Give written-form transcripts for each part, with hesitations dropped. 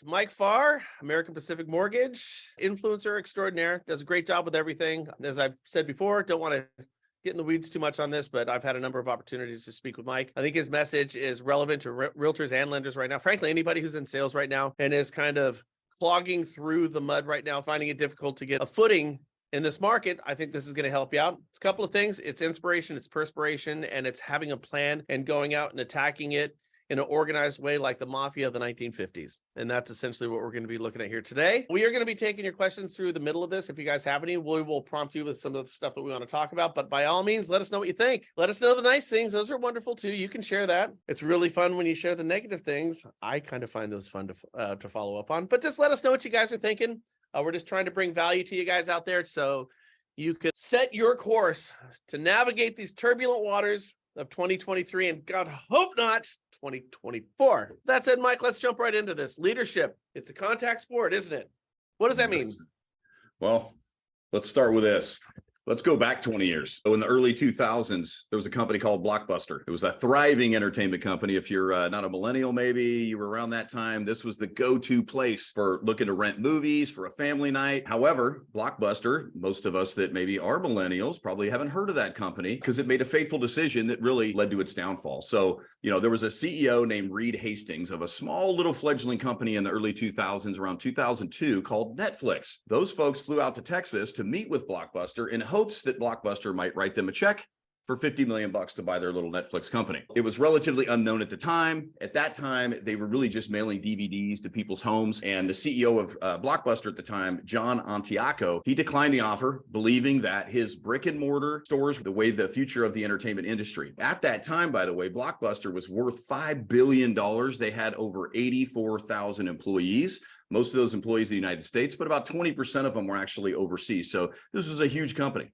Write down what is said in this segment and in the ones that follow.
Mike Farr, American Pacific Mortgage, influencer extraordinaire, does a great job with everything. As I've said before, don't want to get in the weeds too much on this, but I've had a number of opportunities to speak with Mike. I think his message is relevant to realtors and lenders right now. Frankly, anybody who's in sales right now and is kind of clogging through the mud right now, finding it difficult to get a footing in this market, I think this is going to help you out. It's a couple of things. It's inspiration, it's perspiration, and it's having a plan and going out and attacking it in an organized way like the mafia of the 1950s. And that's essentially what we're going to be looking at here today. We are going to be taking your questions through the middle of this. If you guys have any, we will prompt you with some of the stuff that we want to talk about. But by all means, let us know what you think. Let us know the nice things. Those are wonderful too. You can share that. It's really fun when you share the negative things. I kind of find those fun to follow up on. But just let us know what you guys are thinking. We're just trying to bring value to you guys out there so you could set your course to navigate these turbulent waters of 2023 and God hope not 2024. That said, Mike, let's jump right into this. Leadership. It's a contact sport, isn't it? What does that mean? Well, let's start with this. Let's go back 20 years. So in the early 2000s, there was a company called Blockbuster. It was a thriving entertainment company. If you're not a millennial, maybe you were around that time, this was the go-to place for looking to rent movies for a family night. However, Blockbuster, most of us that maybe are millennials probably haven't heard of that company because it made a fateful decision that really led to its downfall. So, there was a CEO named Reed Hastings of a small little fledgling company in the early 2000s, around 2002, called Netflix. Those folks flew out to Texas to meet with Blockbuster in hopes that Blockbuster might write them a check for $50 million to buy their little Netflix company. It was relatively unknown at the time. At that time, they were really just mailing DVDs to people's homes. And the CEO of Blockbuster at the time, John Antioco, he declined the offer, believing that his brick and mortar stores were the future of the entertainment industry. At that time, by the way, Blockbuster was worth $5 billion. They had over 84,000 employees. Most of those employees in the United States, but about 20% of them were actually overseas. So this was a huge company.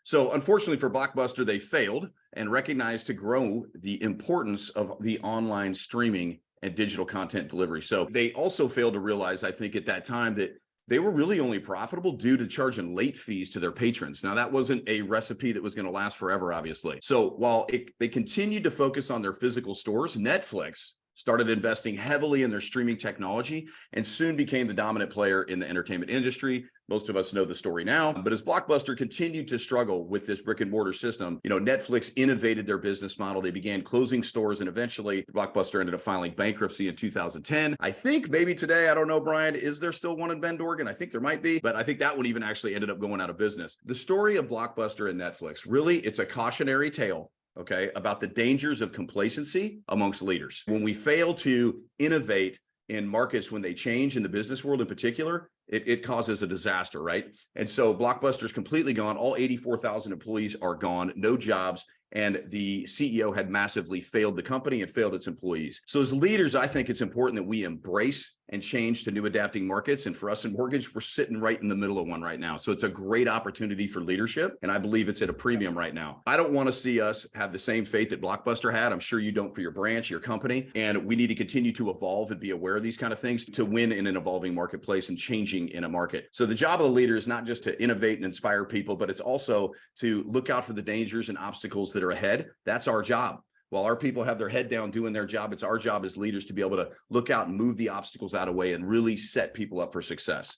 So unfortunately for Blockbuster, they failed and recognized to grow the importance of the online streaming and digital content delivery. So they also failed to realize, I think at that time, that they were really only profitable due to charging late fees to their patrons. Now, that wasn't a recipe that was going to last forever, obviously. So while they continued to focus on their physical stores, Netflix started investing heavily in their streaming technology and soon became the dominant player in the entertainment industry. Most of us know the story now, but as Blockbuster continued to struggle with this brick and mortar system, Netflix innovated their business model. They began closing stores and eventually Blockbuster ended up filing bankruptcy in 2010. I think maybe today, I don't know, Brian, is there still one in Bend, Oregon? I think there might be, but I think that one even actually ended up going out of business. The story of Blockbuster and Netflix, really, it's a cautionary tale. Okay, about the dangers of complacency amongst leaders. When we fail to innovate in markets, when they change in the business world in particular, it causes a disaster, right? And so Blockbuster's completely gone. All 84,000 employees are gone, no jobs. And the CEO had massively failed the company and failed its employees. So as leaders, I think it's important that we embrace and change to new adapting markets. And for us in mortgage, we're sitting right in the middle of one right now. So it's a great opportunity for leadership. And I believe it's at a premium right now. I don't want to see us have the same fate that Blockbuster had. I'm sure you don't for your branch, your company. And we need to continue to evolve and be aware of these kind of things to win in an evolving marketplace and changing in a market. So the job of the leader is not just to innovate and inspire people, but it's also to look out for the dangers and obstacles that are ahead. That's our job. While our people have their head down doing their job, it's our job as leaders to be able to look out and move the obstacles out of the way and really set people up for success.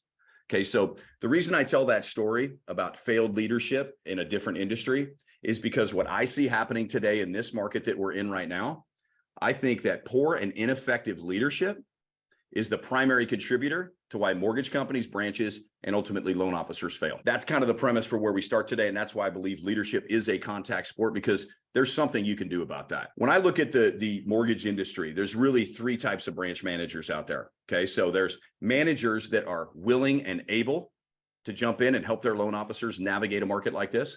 Okay, so the reason I tell that story about failed leadership in a different industry is because what I see happening today in this market that we're in right now, I think that poor and ineffective leadership is the primary contributor to why mortgage companies, branches, and ultimately loan officers fail. That's kind of the premise for where we start today. And that's why I believe leadership is a contact sport, because there's something you can do about that. When I look at the mortgage industry, there's really three types of branch managers out there. Okay, so there's managers that are willing and able to jump in and help their loan officers navigate a market like this.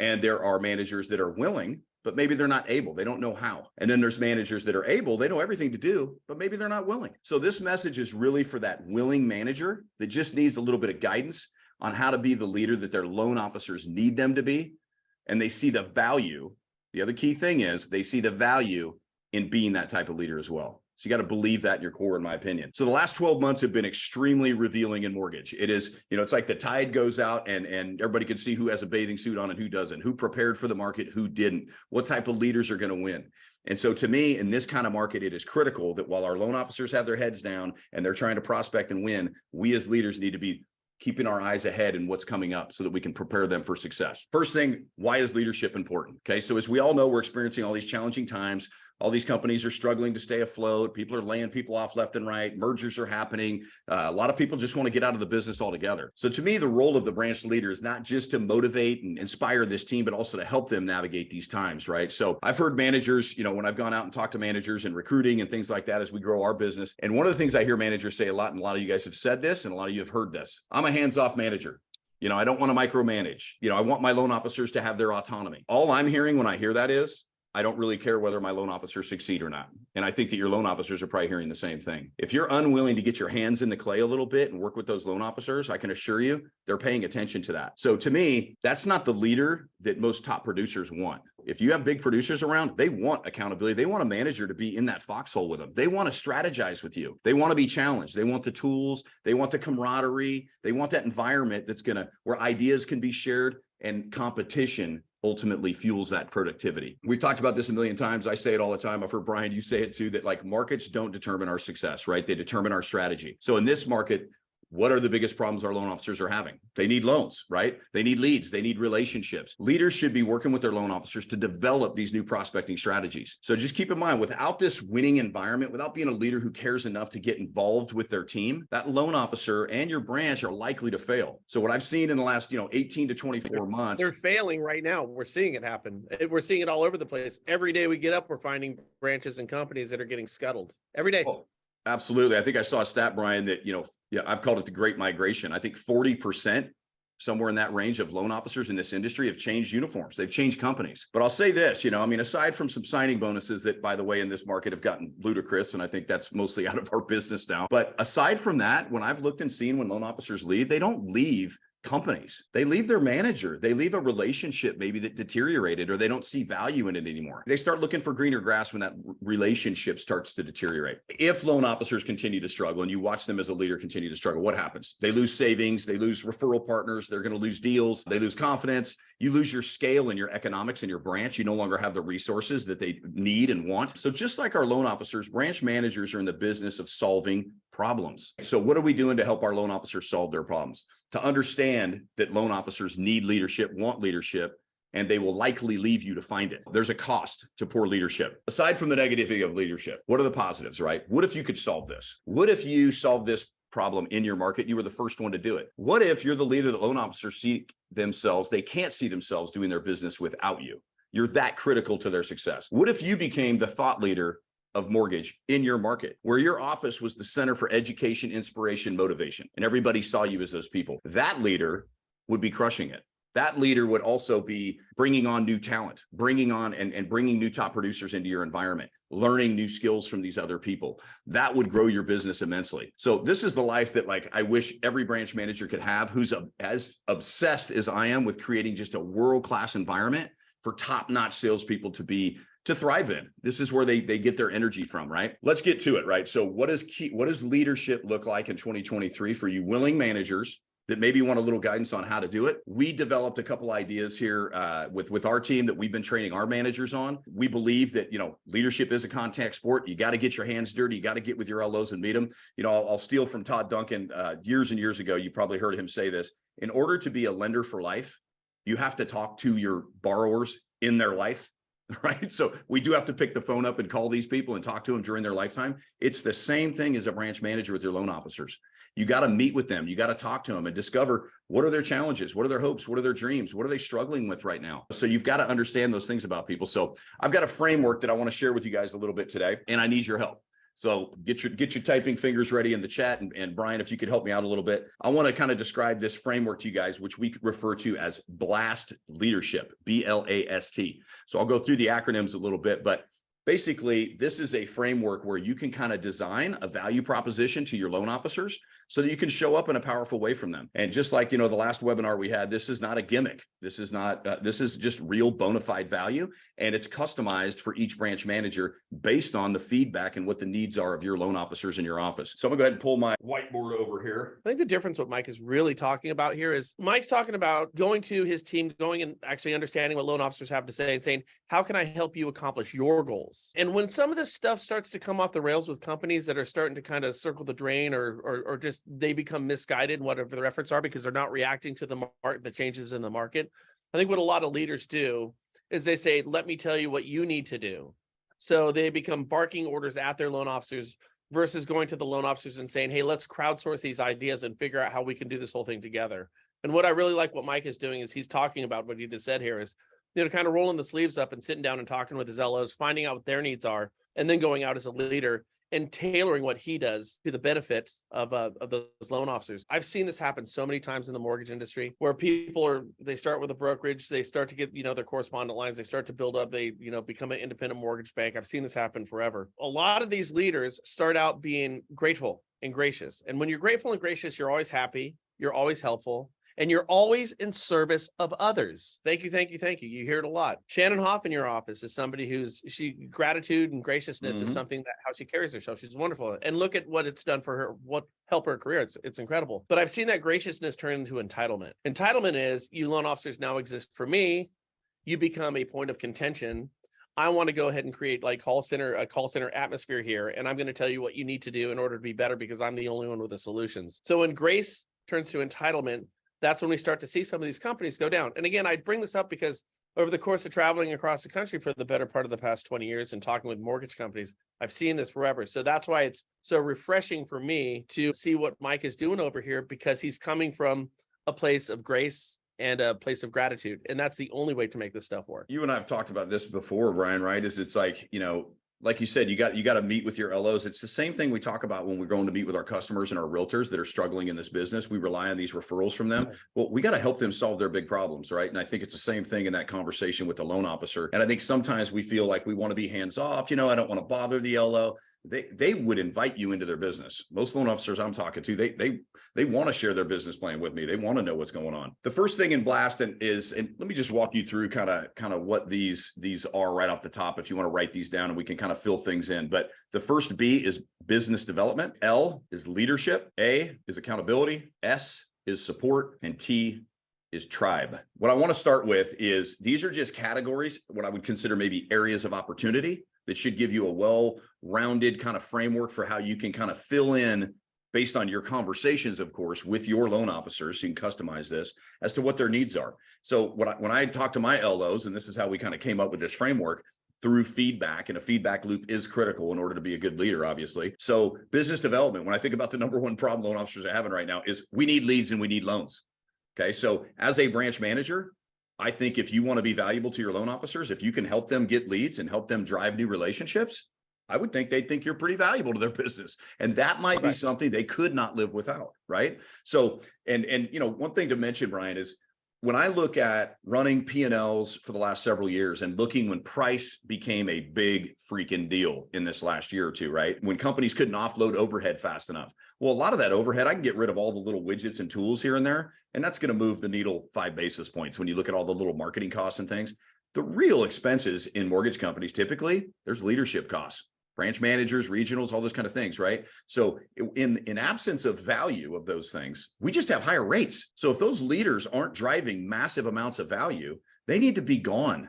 And there are managers that are willing, but maybe they're not able. They don't know how. And then there's managers that are able. They know everything to do, but maybe they're not willing. So this message is really for that willing manager that just needs a little bit of guidance on how to be the leader that their loan officers need them to be. And they see the value. The other key thing is they see the value in being that type of leader as well. So you got to believe that in your core, in my opinion. So the last 12 months have been extremely revealing in mortgage. It is, it's like the tide goes out and everybody can see who has a bathing suit on and who doesn't, who prepared for the market, who didn't, what type of leaders are going to win. And so to me, in this kind of market, it is critical that while our loan officers have their heads down and they're trying to prospect and win, we as leaders need to be keeping our eyes ahead in what's coming up so that we can prepare them for success. First thing, why is leadership important? Okay, so as we all know, we're experiencing all these challenging times. All these companies are struggling to stay afloat. People are laying people off left and right. Mergers are happening. A lot of people just want to get out of the business altogether. So to me, the role of the branch leader is not just to motivate and inspire this team, but also to help them navigate these times, right? So I've heard managers, when I've gone out and talked to managers and recruiting and things like that as we grow our business. And one of the things I hear managers say a lot, and a lot of you guys have said this, and a lot of you have heard this, I'm a hands-off manager. I don't want to micromanage. I want my loan officers to have their autonomy. All I'm hearing when I hear that is, I don't really care whether my loan officers succeed or not. And I think that your loan officers are probably hearing the same thing. If you're unwilling to get your hands in the clay a little bit and work with those loan officers, I can assure you they're paying attention to that. So to me, that's not the leader that most top producers want. If you have big producers around, they want accountability. They want a manager to be in that foxhole with them. They want to strategize with you. They want to be challenged. They want the tools. They want the camaraderie. They want that environment where ideas can be shared and competition ultimately fuels that productivity. We've talked about this a million times. I say it all the time. I've heard Brian, you say it too, that markets don't determine our success, right? They determine our strategy. So in this market, what are the biggest problems our loan officers are having? They need loans, right? They need leads. They need relationships. Leaders should be working with their loan officers to develop these new prospecting strategies. So just keep in mind, without this winning environment, without being a leader who cares enough to get involved with their team, that loan officer and your branch are likely to fail. So what I've seen in the last, 18 to 24 months. They're failing right now. We're seeing it happen. We're seeing it all over the place. Every day we get up, we're finding branches and companies that are getting scuttled every day. Oh. Absolutely. I think I saw a stat, Brian, that, I've called it the great migration. I think 40%, somewhere in that range of loan officers in this industry have changed uniforms. They've changed companies. But I'll say this, aside from some signing bonuses that, by the way, in this market have gotten ludicrous, and I think that's mostly out of our business now. But aside from that, when I've looked and seen when loan officers leave, they don't leave companies. They leave their manager. They leave a relationship maybe that deteriorated, or they don't see value in it anymore. They start looking for greener grass when that relationship starts to deteriorate. If loan officers continue to struggle and you watch them as a leader continue to struggle, what happens? They lose savings. They lose referral partners. They're going to lose deals. They lose confidence. You lose your scale and your economics in your branch. You no longer have the resources that they need and want. So just like our loan officers, branch managers are in the business of solving problems. So what are we doing to help our loan officers solve their problems? To understand that loan officers need leadership, want leadership, and they will likely leave you to find it. There's a cost to poor leadership. Aside from the negativity of leadership, what are the positives, right? What if you could solve this? What if you solve this problem in your market? You were the first one to do it. What if you're the leader that loan officers they can't see themselves doing their business without you? You're that critical to their success. What if you became the thought leader of mortgage in your market, where your office was the center for education, inspiration, motivation, and everybody saw you as those people? That leader would be crushing it. That leader would also be bringing on new talent, bringing on and bringing new top producers into your environment, learning new skills from these other people. That would grow your business immensely. So this is the life that I wish every branch manager could have, who's as obsessed as I am with creating just a world-class environment for top-notch salespeople to thrive in. This is where they get their energy from, right? Let's get to it, right? So what does leadership look like in 2023 for you willing managers that maybe want a little guidance on how to do it? We developed a couple ideas here with our team that we've been training our managers on. We believe that, leadership is a contact sport. You got to get your hands dirty. You got to get with your LOs and meet them. I'll steal from Todd Duncan years and years ago. You probably heard him say this. In order to be a lender for life, you have to talk to your borrowers in their life. Right. So we do have to pick the phone up and call these people and talk to them during their lifetime. It's the same thing as a branch manager with your loan officers. You got to meet with them. You got to talk to them and discover what are their challenges? What are their hopes? What are their dreams? What are they struggling with right now? So you've got to understand those things about people. So I've got a framework that I want to share with you guys a little bit today, and I need your help. So get your typing fingers ready in the chat. And Brian, if you could help me out a little bit, I want to kind of describe this framework to you guys, which we refer to as BLAST leadership, BLAST. So I'll go through the acronyms a little bit, but basically this is a framework where you can kind of design a value proposition to your loan officers so that you can show up in a powerful way from them. And just like, the last webinar we had, this is not a gimmick. This is not, this is just real bona fide value. And it's customized for each branch manager based on the feedback and what the needs are of your loan officers in your office. So I'm gonna go ahead and pull my whiteboard over here. I think the difference what Mike is really talking about here is Mike's talking about going to his team, going and actually understanding what loan officers have to say and saying, how can I help you accomplish your goals? themselves. And when some of this stuff starts to come off the rails with companies that are starting to kind of circle the drain, or just they become misguided, whatever their efforts are, because they're not reacting to the changes in the market, I think what a lot of leaders do is they say, let me tell you what you need to do. So they become barking orders at their loan officers versus going to the loan officers and saying, hey, let's crowdsource these ideas and figure out how we can do this whole thing together. And what I really like what Mike is doing is he's talking about what he just said here is, kind of rolling the sleeves up and sitting down and talking with his LOs, finding out what their needs are, and then going out as a leader and tailoring what he does to the benefit of those loan officers. I've seen this happen so many times in the mortgage industry where they start with a brokerage, they start to get, their correspondent lines, they start to build up, they, become an independent mortgage bank. I've seen this happen forever. A lot of these leaders start out being grateful and gracious. And when you're grateful and gracious, you're always happy, you're always helpful, and you're always in service of others. Thank you, thank you, thank you. You hear it a lot. Shannon Hoff in your office is somebody gratitude and graciousness is something that how she carries herself. She's wonderful. And look at what it's done for her, what helped her career. It's incredible. But I've seen that graciousness turn into entitlement. Entitlement is you loan officers now exist for me. You become a point of contention. I want to go ahead and create a call center atmosphere here. And I'm going to tell you what you need to do in order to be better because I'm the only one with the solutions. So when grace turns to entitlement, that's when we start to see some of these companies go down. And again, I bring this up because over the course of traveling across the country for the better part of the past 20 years and talking with mortgage companies, I've seen this forever. So that's why it's so refreshing for me to see what Mike is doing over here, because he's coming from a place of grace and a place of gratitude. And that's the only way to make this stuff work. You and I have talked about this before, Brian, right? It's like, like you said, you got to meet with your LOs. It's the same thing we talk about when we're going to meet with our customers and our realtors that are struggling in this business. We rely on these referrals from them. Well, we got to help them solve their big problems, right? And I think it's the same thing in that conversation with the loan officer. And I think sometimes we feel like we want to be hands off. I don't want to bother the LO. They would invite you into their business. Most loan officers I'm talking to, they want to share their business plan with me. They want to know what's going on. The first thing in Blast is, and let me just walk you through kind of what these are right off the top, if you want to write these down and we can kind of fill things in. But the first B is business development. L is leadership. A is accountability. S is support. And T is tribe. What I want to start with is these are just categories, what I would consider maybe areas of opportunity that should give you a well-rounded kind of framework for how you can kind of fill in based on your conversations, of course, with your loan officers. So you can customize this as to what their needs are. So when I talk to my LOs, and this is how we kind of came up with this framework, through feedback, and a feedback loop is critical in order to be a good leader, obviously. So business development, when I think about the number one problem loan officers are having right now is we need leads and we need loans. Okay, so as a branch manager, I think if you want to be valuable to your loan officers, if you can help them get leads and help them drive new relationships, I would think they'd think you're pretty valuable to their business. And that might be something they could not live without, right? So, and one thing to mention, Brian, is when I look at running P&Ls for the last several years and looking when price became a big freaking deal in this last year or two, right? When companies couldn't offload overhead fast enough. Well, a lot of that overhead, I can get rid of all the little widgets and tools here and there, and that's going to move the needle 5 basis points when you look at all the little marketing costs and things. The real expenses in mortgage companies, typically, there's leadership costs. Branch managers, regionals, all those kind of things, right? So in absence of value of those things, we just have higher rates. So if those leaders aren't driving massive amounts of value, they need to be gone.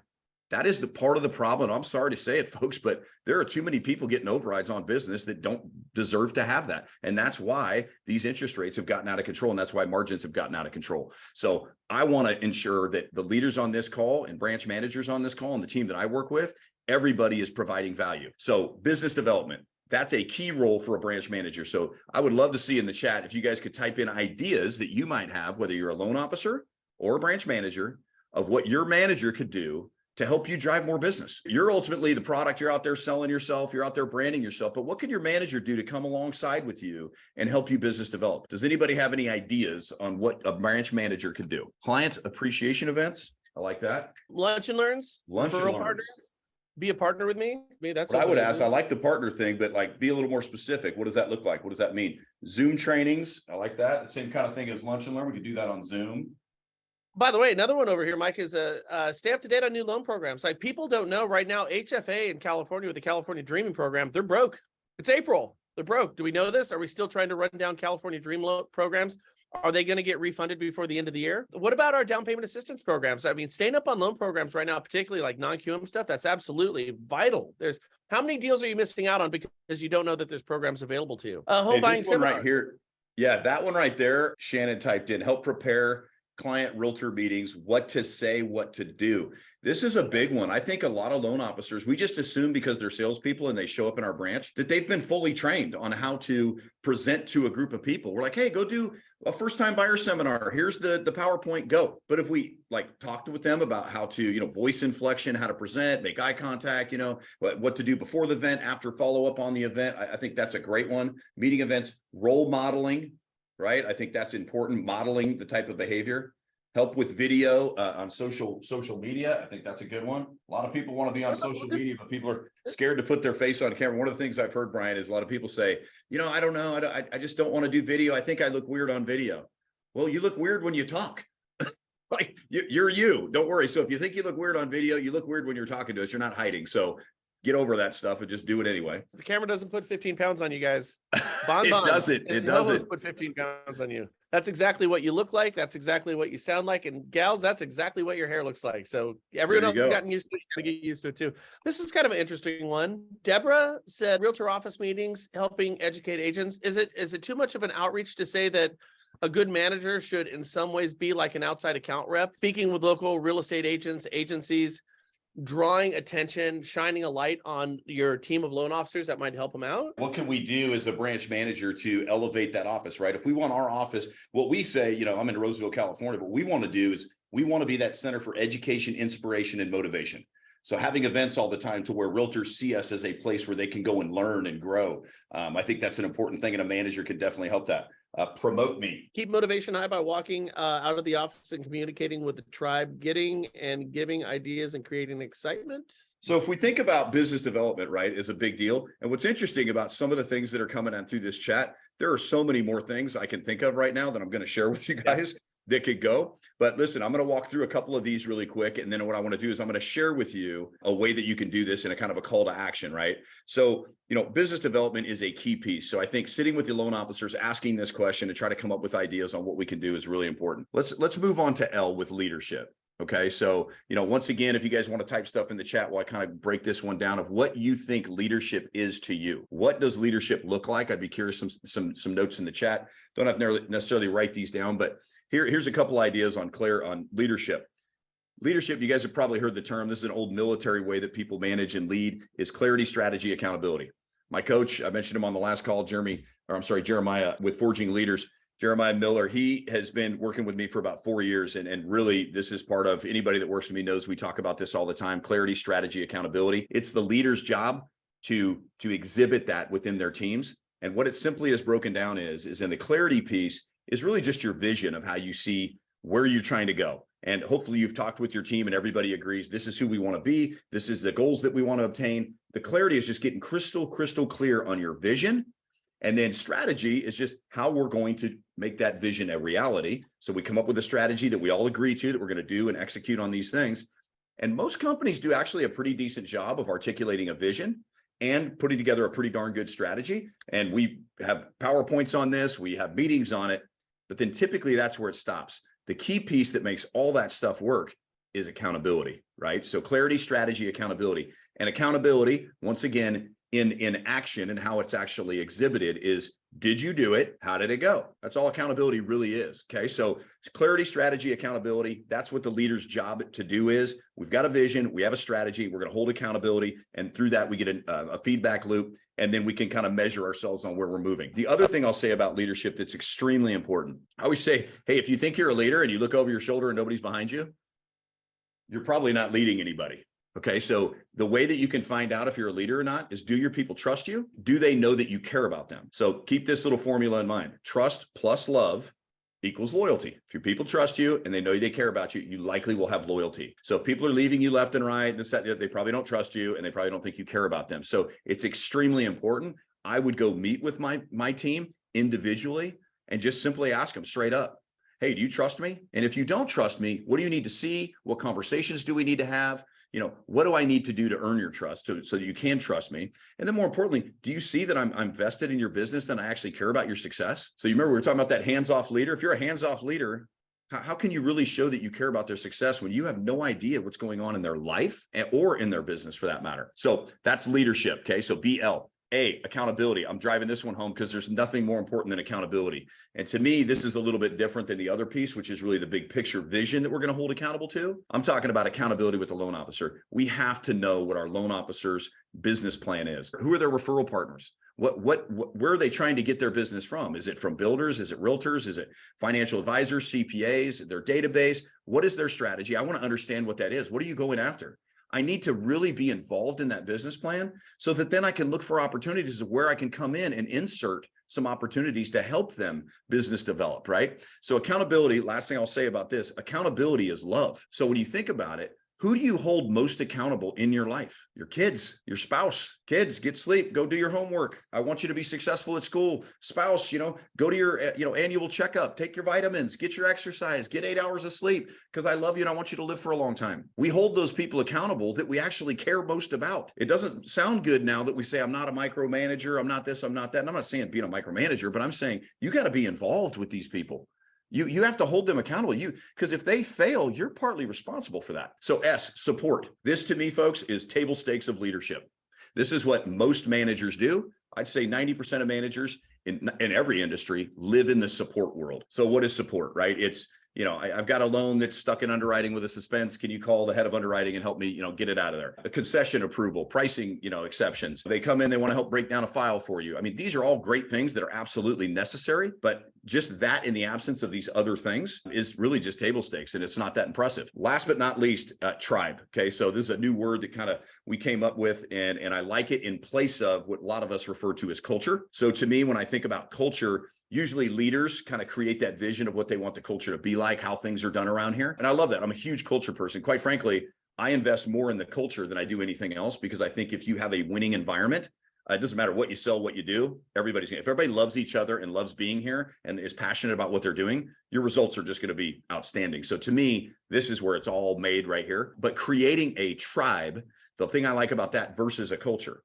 That is the part of the problem. I'm sorry to say it, folks, but there are too many people getting overrides on business that don't deserve to have that. And that's why these interest rates have gotten out of control. And that's why margins have gotten out of control. So I want to ensure that the leaders on this call and branch managers on this call and the team that I work with, everybody is providing value. So business development, that's a key role for a branch manager. So I would love to see in the chat, if you guys could type in ideas that you might have, whether you're a loan officer or a branch manager, of what your manager could do to help you drive more business. You're ultimately the product. You're out there selling yourself. You're out there branding yourself. But what can your manager do to come alongside with you and help you business develop? Does anybody have any ideas on what a branch manager could do? Client appreciation events. I like that. Lunch and learns. Lunch and learns. Partners. Be a partner with me. That's what I would ask. I like the partner thing, but like be a little more specific. What does that look like? What does that mean? Zoom trainings. I like that. The same kind of thing as lunch and learn. We could do that on Zoom. By the way, another one over here, Mike, is stay up to date on new loan programs. Like people don't know right now, HFA in California with the California Dreaming Program, they're broke. It's April. They're broke. Do we know this? Are we still trying to run down California Dream loan programs? Are they going to get refunded before the end of the year? What about our down payment assistance programs? I mean, staying up on loan programs right now, particularly like non-QM stuff, that's absolutely vital. There's how many deals are you missing out on because you don't know that there's programs available to you? Home Hey, buying this one right seminars. here. Yeah, that one right there, Shannon typed in, help prepare client realtor meetings, what to say, what to do. This is a big one. I think a lot of loan officers, we just assume because they're salespeople and they show up in our branch that they've been fully trained on how to present to a group of people. We're like, hey, go do a first-time buyer seminar. Here's the PowerPoint, go. But if we like talked with them about how to, voice inflection, how to present, make eye contact, what to do before the event, after follow up on the event, I think that's a great one. Meeting events, role modeling, right? I think that's important, modeling the type of behavior. Help with video on social media. I think that's a good one. A lot of people want to be on social media, but people are scared to put their face on camera. One of the things I've heard, Brian, is a lot of people say, I don't know. I just don't want to do video. I think I look weird on video. Well, you look weird when you talk. Like you're you. Don't worry. So if you think you look weird on video, you look weird when you're talking to us. You're not hiding. So get over that stuff and just do it anyway. The camera doesn't put 15 pounds on you guys. It doesn't. It doesn't put 15 pounds on you. That's exactly what you look like. That's exactly what you sound like. And gals, that's exactly what your hair looks like. So everyone else has gotten used to it. You're going to get used to it too. This is kind of an interesting one. Deborah said realtor office meetings, helping educate agents. Is it too much of an outreach to say that a good manager should in some ways be like an outside account rep, speaking with local real estate agents, agencies, drawing attention, shining a light on your team of loan officers that might help them out? What can we do as a branch manager to elevate that office, right? If we want our office, what we say, I'm in Roseville, California, but what we want to do is we want to be that center for education, inspiration, and motivation. So having events all the time to where realtors see us as a place where they can go and learn and grow. I think that's an important thing, and a manager can definitely help that. Promote me. Keep motivation high by walking out of the office and communicating with the tribe, getting and giving ideas and creating excitement. So if we think about business development, right, is a big deal. And what's interesting about some of the things that are coming on through this chat, there are so many more things I can think of right now that I'm going to share with you guys that could go. But listen, I'm going to walk through a couple of these really quick. And then what I want to do is I'm going to share with you a way that you can do this in a kind of a call to action, right? So, business development is a key piece. So I think sitting with the loan officers, asking this question and try to come up with ideas on what we can do is really important. Let's move on to L with leadership. Okay. So, once again, if you guys want to type stuff in the chat while I kind of break this one down of what you think leadership is to you. What does leadership look like? I'd be curious, some notes in the chat. Don't have to necessarily write these down, but here's a couple ideas on leadership. Leadership, you guys have probably heard the term. This is an old military way that people manage and lead, is clarity, strategy, accountability. My coach, I mentioned him on the last call, Jeremiah with Forging Leaders. Jeremiah Miller, he has been working with me for about 4 years. And really, this is part of anybody that works with me knows we talk about this all the time, clarity, strategy, accountability. It's the leader's job to exhibit that within their teams. And what it simply is broken down is in the clarity piece is really just your vision of how you see where you're trying to go. And hopefully you've talked with your team and everybody agrees, this is who we want to be. This is the goals that we want to obtain. The clarity is just getting crystal clear on your vision. And then strategy is just how we're going to make that vision a reality. So we come up with a strategy that we all agree to, that we're going to do and execute on these things. And most companies do actually a pretty decent job of articulating a vision and putting together a pretty darn good strategy. And we have PowerPoints on this, we have meetings on it, but then typically that's where it stops. The key piece that makes all that stuff work is accountability, right? So clarity, strategy, accountability. And accountability, once again, in action and how it's actually exhibited is, did you do it? How did it go? That's all accountability really is. Okay. So clarity, strategy, accountability, that's what the leader's job to do is. We've got a vision, we have a strategy, we're going to hold accountability. And through that, we get a feedback loop, and then we can kind of measure ourselves on where we're moving. The other thing I'll say about leadership that's extremely important, I always say, hey, if you think you're a leader and you look over your shoulder and nobody's behind you, you're probably not leading anybody. Okay, so the way that you can find out if you're a leader or not is, do your people trust you? Do they know that you care about them? So keep this little formula in mind. Trust plus love equals loyalty. If your people trust you and they know they care about you, you likely will have loyalty. So if people are leaving you left and right, they probably don't trust you and they probably don't think you care about them. So it's extremely important. I would go meet with my team individually and just simply ask them straight up, hey, do you trust me? And if you don't trust me, what do you need to see? What conversations do we need to have? what do I need to do to earn your trust so that you can trust me? And then more importantly, do you see that I'm vested in your business, that I actually care about your success? So you remember we were talking about that hands-off leader. If you're a hands-off leader, how can you really show that you care about their success when you have no idea what's going on in their life or in their business for that matter? So that's leadership. Okay. So BL. Accountability. I'm driving this one home because there's nothing more important than accountability. And to me, this is a little bit different than the other piece, which is really the big picture vision that we're going to hold accountable to. I'm talking about accountability with the loan officer. We have to know what our loan officer's business plan is. Who are their referral partners? Where are they trying to get their business from? Is it from builders? Is it realtors? Is it financial advisors, CPAs, their database? What is their strategy? I want to understand what that is. What are you going after? I need to really be involved in that business plan so that then I can look for opportunities of where I can come in and insert some opportunities to help them business develop, right? So accountability, last thing I'll say about this, accountability is love. So when you think about it, who do you hold most accountable in your life? Your kids, your spouse. Kids, get sleep, go do your homework. I want you to be successful at school. Spouse, go to your annual checkup, take your vitamins, get your exercise, get 8 hours of sleep because I love you and I want you to live for a long time. We hold those people accountable that we actually care most about. It doesn't sound good now that we say, I'm not a micromanager, I'm not this, I'm not that. And I'm not saying being a micromanager, but I'm saying you got to be involved with these people. You have to hold them accountable. Because if they fail, you're partly responsible for that. So S, support. This to me, folks, is table stakes of leadership. This is what most managers do. I'd say 90% of managers in every industry live in the support world. So what is support, right? It's, I've got a loan that's stuck in underwriting with a suspense. Can you call the head of underwriting and help me, get it out of there? A concession approval, pricing, exceptions. They come in, they want to help break down a file for you. I mean, these are all great things that are absolutely necessary, but just that in the absence of these other things is really just table stakes, and it's not that impressive. Last but not least, tribe. Okay, so this is a new word that we came up with, and I like it in place of what a lot of us refer to as culture. So to me, when I think about culture, usually leaders kind of create that vision of what they want the culture to be like, how things are done around here. And I love that. I'm a huge culture person. Quite frankly, I invest more in the culture than I do anything else, because I think if you have a winning environment, it doesn't matter what you sell, what you do, if everybody loves each other and loves being here and is passionate about what they're doing, your results are just going to be outstanding. So to me, this is where it's all made right here. But creating a tribe, the thing I like about that versus a culture,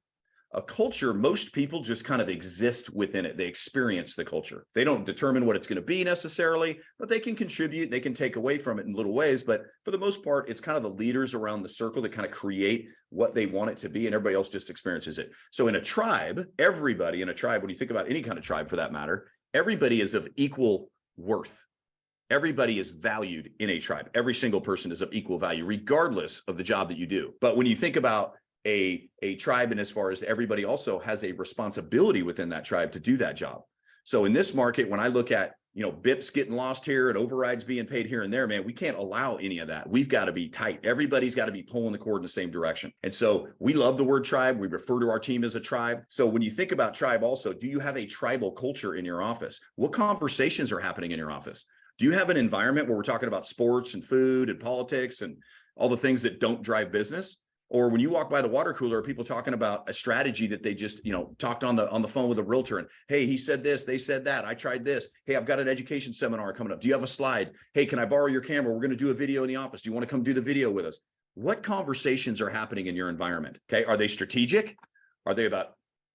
most people just kind of exist within it. They experience the culture. They don't determine what it's going to be necessarily, but they can contribute. They can take away from it in little ways. But for the most part, it's kind of the leaders around the circle that kind of create what they want it to be, and everybody else just experiences it. So in a tribe, everybody in a tribe, when you think about any kind of tribe for that matter, everybody is of equal worth. Everybody is valued in a tribe. Every single person is of equal value, regardless of the job that you do. But when you think about a tribe, and as far as everybody also has a responsibility within that tribe to do that job. So in this market, when I look at, BIPs getting lost here and overrides being paid here and there, man, we can't allow any of that. We've got to be tight. Everybody's got to be pulling the cord in the same direction. And so we love the word tribe. We refer to our team as a tribe. So when you think about tribe also, do you have a tribal culture in your office? What conversations are happening in your office? Do you have an environment where we're talking about sports and food and politics and all the things that don't drive business? Or when you walk by the water cooler, are people talking about a strategy that they just, talked on the phone with a realtor and, hey, he said this, they said that, I tried this. Hey, I've got an education seminar coming up. Do you have a slide? Hey, can I borrow your camera? We're going to do a video in the office. Do you want to come do the video with us? What conversations are happening in your environment? Okay. Are they strategic? Are they about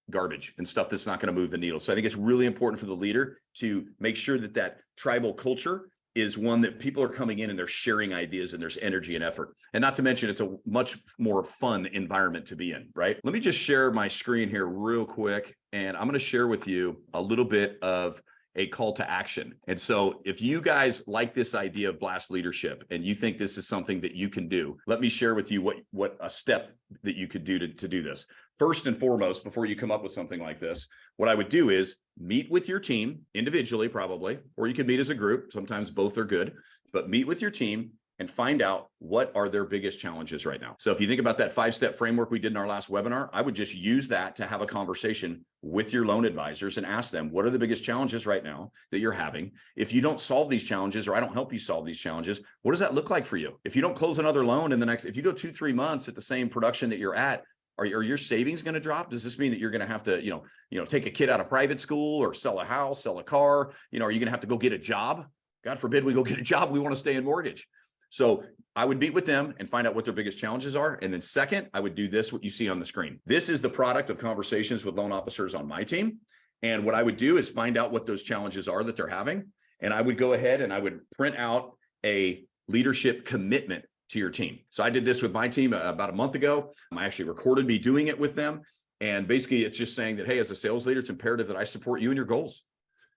garbage and stuff that's not going to move the needle? So I think it's really important for the leader to make sure that tribal culture is one that people are coming in and they're sharing ideas and there's energy and effort. And not to mention, it's a much more fun environment to be in, right? Let me just share my screen here real quick. And I'm going to share with you a little bit of a call to action. And so if you guys like this idea of blast leadership and you think this is something that you can do, let me share with you what a step that you could do to do this. First and foremost, before you come up with something like this, what I would do is meet with your team individually, probably, or you could meet as a group. Sometimes both are good, but meet with your team and find out what are their biggest challenges right now. So if you think about that 5-step framework we did in our last webinar, I would just use that to have a conversation with your loan advisors and ask them, what are the biggest challenges right now that you're having? If you don't solve these challenges, or I don't help you solve these challenges, what does that look like for you? If you don't close another loan if you go 2-3 months at the same production that you're at, are your savings going to drop? Does this mean that you're going to have to, take a kid out of private school or sell a house, sell a car? Are you going to have to go get a job? God forbid we go get a job. We want to stay in mortgage. So I would meet with them and find out what their biggest challenges are. And then second, I would do this, what you see on the screen. This is the product of conversations with loan officers on my team. And what I would do is find out what those challenges are that they're having. And I would go ahead and I would print out a leadership commitment to your team. So I did this with my team about a month ago. I actually recorded me doing it with them. And basically it's just saying that, hey, as a sales leader, it's imperative that I support you and your goals.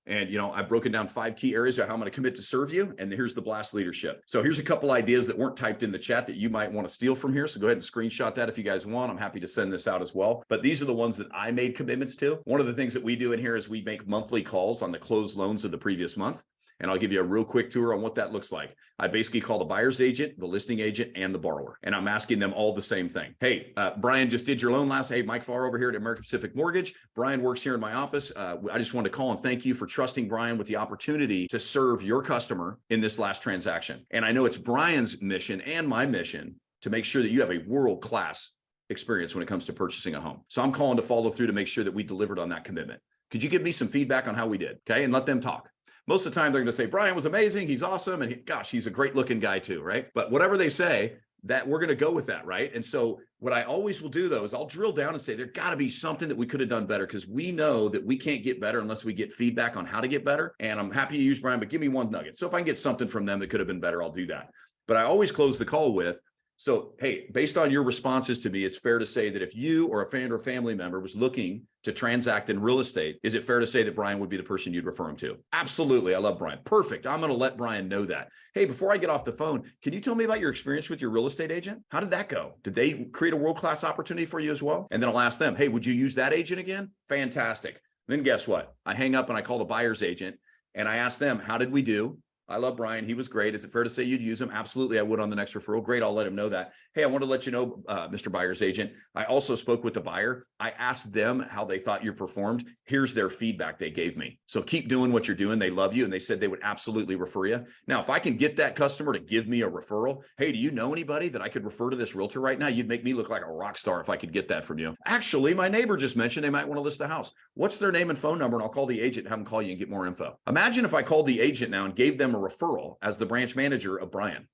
And, I've broken down 5 key areas of how I'm going to commit to serve you. And here's the blast leadership. So here's a couple ideas that weren't typed in the chat that you might want to steal from here. So go ahead and screenshot that if you guys want. I'm happy to send this out as well. But these are the ones that I made commitments to. One of the things that we do in here is we make monthly calls on the closed loans of the previous month. And I'll give you a real quick tour on what that looks like. I basically call the buyer's agent, the listing agent, and the borrower. And I'm asking them all the same thing. Hey, Brian just did your loan last. Hey, Mike Farr over here at American Pacific Mortgage. Brian works here in my office. I just wanted to call and thank you for trusting Brian with the opportunity to serve your customer in this last transaction. And I know it's Brian's mission and my mission to make sure that you have a world-class experience when it comes to purchasing a home. So I'm calling to follow through to make sure that we delivered on that commitment. Could you give me some feedback on how we did? Okay. And let them talk. Most of the time they're going to say, Brian was amazing. He's awesome. And gosh, he's a great looking guy too. Right. But whatever they say, that we're going to go with that. Right. And so what I always will do though, is I'll drill down and say, there got to be something that we could have done better, because we know that we can't get better unless we get feedback on how to get better. And I'm happy to use Brian, but give me one nugget. So if I can get something from them that could have been better, I'll do that. But I always close the call with, so, hey, based on your responses to me, it's fair to say that if you or a friend or family member was looking to transact in real estate, is it fair to say that Brian would be the person you'd refer him to? Absolutely. I love Brian. Perfect. I'm going to let Brian know that. Hey, before I get off the phone, can you tell me about your experience with your real estate agent? How did that go? Did they create a world-class opportunity for you as well? And then I'll ask them, hey, would you use that agent again? Fantastic. Then guess what? I hang up and I call the buyer's agent and I ask them, how did we do? I love Brian. He was great. Is it fair to say you'd use him? Absolutely. I would on the next referral. Great. I'll let him know that. Hey, I want to let you know, Mr. Buyer's agent, I also spoke with the buyer. I asked them how they thought you performed. Here's their feedback they gave me. So keep doing what you're doing. They love you. And they said they would absolutely refer you. Now, if I can get that customer to give me a referral, hey, do you know anybody that I could refer to this realtor right now? You'd make me look like a rock star if I could get that from you. Actually, my neighbor just mentioned they might want to list a house. What's their name and phone number? And I'll call the agent and have them call you and get more info. Imagine if I called the agent now and gave them a referral as the branch manager of Brian.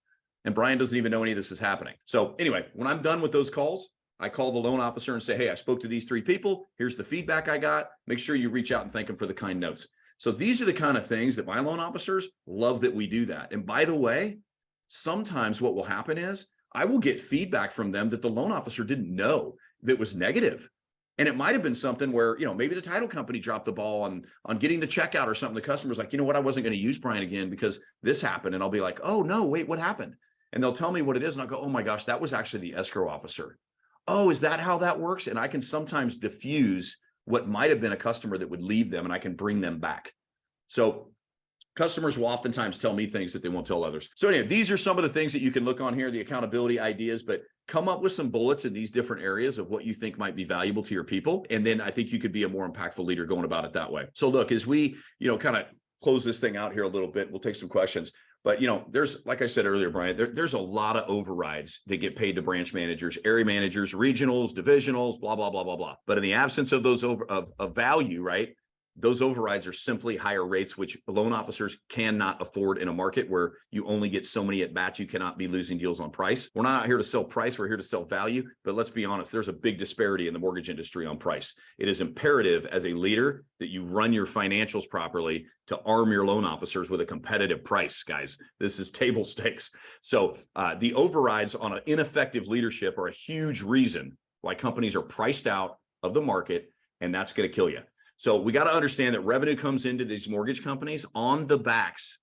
And Brian doesn't even know any of this is happening. So anyway, when I'm done with those calls, I call the loan officer and say, hey, I spoke to these 3 people. Here's the feedback I got. Make sure you reach out and thank them for the kind notes. So these are the kind of things that my loan officers love that we do that. And by the way, sometimes what will happen is I will get feedback from them that the loan officer didn't know that was negative. And it might have been something where, maybe the title company dropped the ball on getting the checkout or something. The customer's like, you know what, I wasn't going to use Brian again because this happened. And I'll be like, oh no, wait, what happened? And they'll tell me what it is. And I'll go, oh my gosh, that was actually the escrow officer. Oh, is that how that works? And I can sometimes diffuse what might have been a customer that would leave them and I can bring them back. So customers will oftentimes tell me things that they won't tell others. So anyway, these are some of the things that you can look on here, the accountability ideas, but come up with some bullets in these different areas of what you think might be valuable to your people. And then I think you could be a more impactful leader going about it that way. So look, as we, kind of close this thing out here a little bit, we'll take some questions. But, there's, like I said earlier, Brian, there's a lot of overrides that get paid to branch managers, area managers, regionals, divisionals, blah, blah, blah, blah, blah. But in the absence of those of value, right? Those overrides are simply higher rates, which loan officers cannot afford in a market where you only get so many at bats. You cannot be losing deals on price. We're not here to sell price. We're here to sell value. But let's be honest, there's a big disparity in the mortgage industry on price. It is imperative as a leader that you run your financials properly to arm your loan officers with a competitive price, guys. This is table stakes. So the overrides on an ineffective leadership are a huge reason why companies are priced out of the market, and that's going to kill you. So we got to understand that revenue comes into these mortgage companies on the backs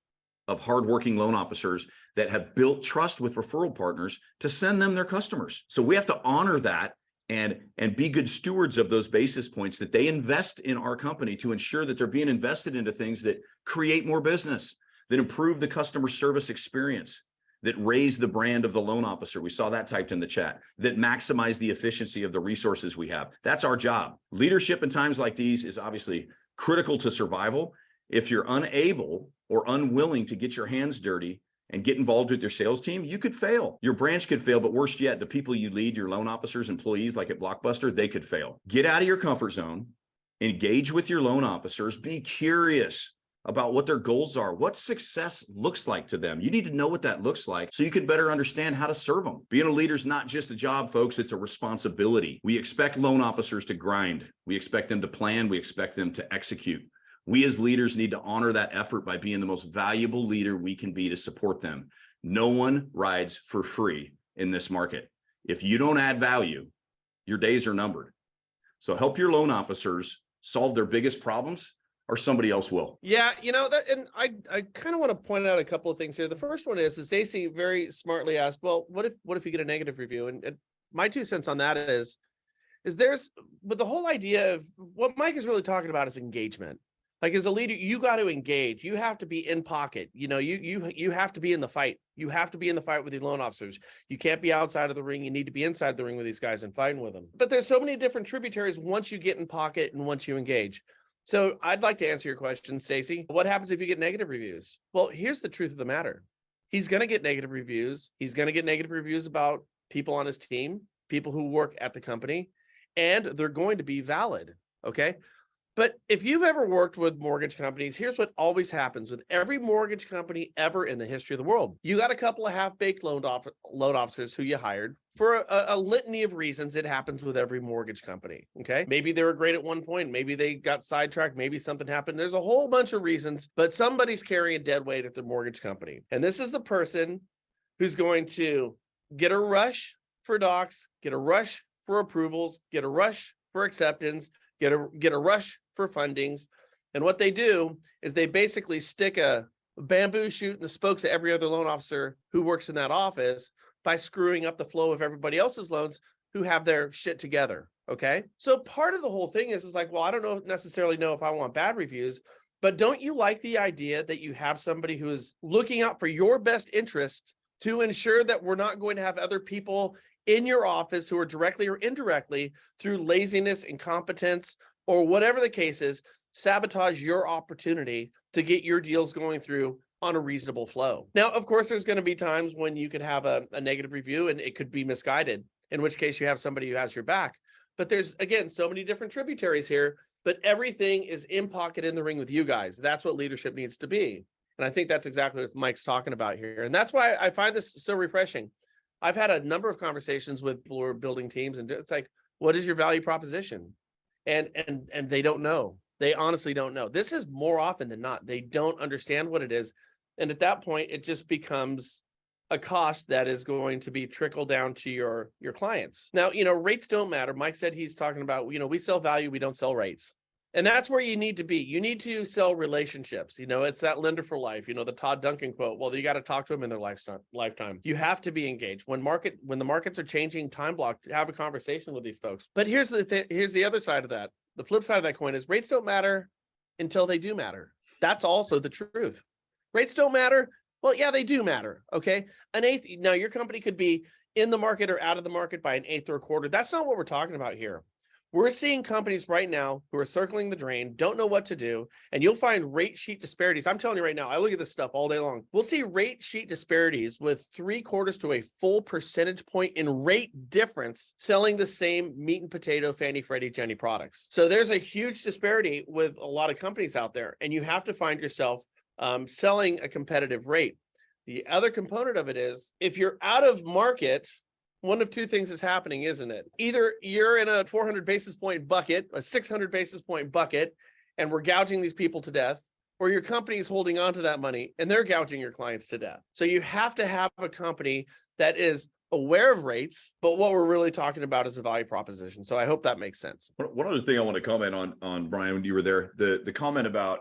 of hardworking loan officers that have built trust with referral partners to send them their customers. So we have to honor that and be good stewards of those basis points that they invest in our company to ensure that they're being invested into things that create more business, that improve the customer service experience, that raise the brand of the loan officer. We saw that typed in the chat, that maximize the efficiency of the resources we have. That's our job. Leadership in times like these is obviously critical to survival. If you're unable or unwilling to get your hands dirty and get involved with your sales team, you could fail. Your branch could fail, but worse yet, the people you lead, your loan officers, employees like at Blockbuster, they could fail. Get out of your comfort zone, engage with your loan officers, be curious about what their goals are, what success looks like to them. You need to know what that looks like so you can better understand how to serve them. Being a leader is not just a job, folks. It's a responsibility. We expect loan officers to grind. We expect them to plan. We expect them to execute. We as leaders need to honor that effort by being the most valuable leader we can be to support them. No one rides for free in this market. If you don't add value, your days are numbered. So help your loan officers solve their biggest problems, or somebody else will. Yeah, that, and I kind of want to point out a couple of things here. The first one is Stacey very smartly asked, well, what if you get a negative review? And my 2 cents on that is there's, but the whole idea of what Mike is really talking about is engagement. Like, as a leader, you got to engage. You have to be in pocket. You have to be in the fight. You have to be in the fight with your loan officers. You can't be outside of the ring. You need to be inside the ring with these guys and fighting with them. But there's so many different tributaries once you get in pocket and once you engage. So I'd like to answer your question, Stacey. What happens if you get negative reviews? Well, here's the truth of the matter. He's going to get negative reviews. He's going to get negative reviews about people on his team, people who work at the company, and they're going to be valid. Okay. But if you've ever worked with mortgage companies, here's what always happens with every mortgage company ever in the history of the world. You got a couple of half-baked loan officers who you hired for a litany of reasons. It happens with every mortgage company, okay? Maybe they were great at one point. Maybe they got sidetracked. Maybe something happened. There's a whole bunch of reasons, but somebody's carrying dead weight at the mortgage company. And this is the person who's going to get a rush for docs, get a rush for approvals, get a rush for acceptance, get a rush for fundings. And what they do is they basically stick a bamboo shoot in the spokes of every other loan officer who works in that office by screwing up the flow of everybody else's loans who have their shit together. Okay. So part of the whole thing is like, well, I don't necessarily know if I want bad reviews, but don't you like the idea that you have somebody who is looking out for your best interest to ensure that we're not going to have other people in your office who are directly or indirectly, through laziness, incompetence, or whatever the case is, sabotage your opportunity to get your deals going through on a reasonable flow? Now, of course, there's going to be times when you could have a negative review and it could be misguided, in which case you have somebody who has your back. But there's, again, so many different tributaries here, but everything is in pocket in the ring with you guys. That's what leadership needs to be. And I think that's exactly what Mike's talking about here. And that's why I find this so refreshing. I've had a number of conversations with people who are building teams, and it's like, what is your value proposition? And they don't know. They honestly don't know. This is more often than not. They don't understand what it is. And at that point, it just becomes a cost that is going to be trickled down to your clients. Now, rates don't matter. Mike said he's talking about, we sell value, we don't sell rates. And that's where you need to be. You need to sell relationships. It's that lender for life, the Todd Duncan quote. Well, you got to talk to them in their lifetime. You have to be engaged. When the markets are changing, time block, have a conversation with these folks. But here's the other side of that. The flip side of that coin is rates don't matter until they do matter. That's also the truth. Rates don't matter. Well, yeah, they do matter. Okay. Now your company could be in the market or out of the market by an eighth or a quarter. That's not what we're talking about here. We're seeing companies right now who are circling the drain, don't know what to do, and you'll find rate sheet disparities. I'm telling you right now, I look at this stuff all day long. We'll see rate sheet disparities with 3/4 to a full percentage point in rate difference selling the same meat and potato Fannie, Freddie, Jenny products. So there's a huge disparity with a lot of companies out there, and you have to find yourself selling a competitive rate. The other component of it is, if you're out of market, one of two things is happening, isn't it? Either you're in a 400 basis point bucket, a 600 basis point bucket, and we're gouging these people to death, or your company is holding on to that money and they're gouging your clients to death. So you have to have a company that is aware of rates, but what we're really talking about is a value proposition. So I hope that makes sense. One other thing I want to comment on Brian, when you were there, the comment about,